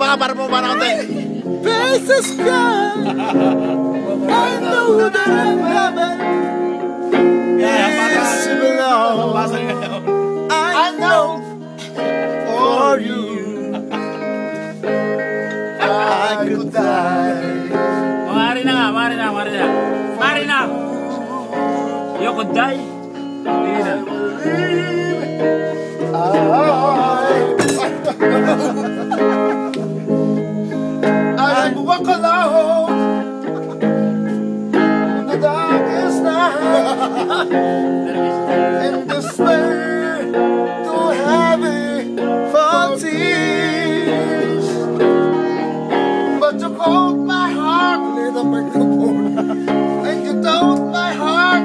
mga para mo para konti. Faces gone. I know that I'm having. I know for you I could die. Mari na. You could die. I walk alone in the darkest night, and despair too heavy for tears. But you hold my heart, little microphone, and you told my heart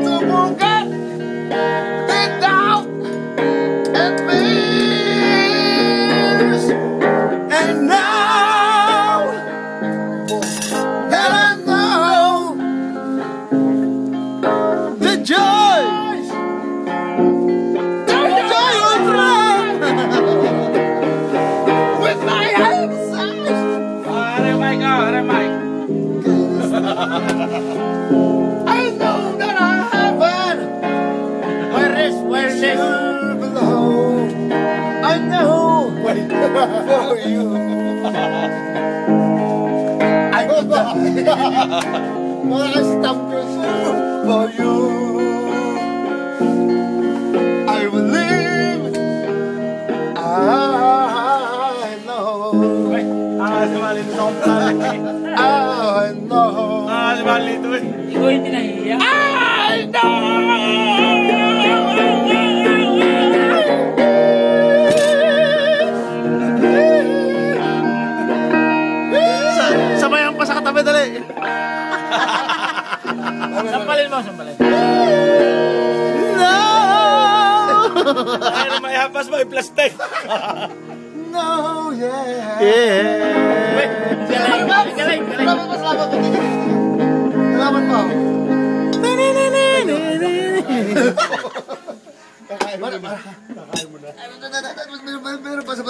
to forget the doubt and fears. And now that I know the joy of love with my hands I know that I haven't Where is below. I know for you I could die. But I stopped yourself for you. I will live. I know. I know. Ikaw yung tinahiya. I know. Sabayan pa sa katabi, dali. Sampalin mo. No. Ay, may hapas mo, i-plastic. No, yeah. Galing. Salamat po. Kakain mo na. Meron pa sa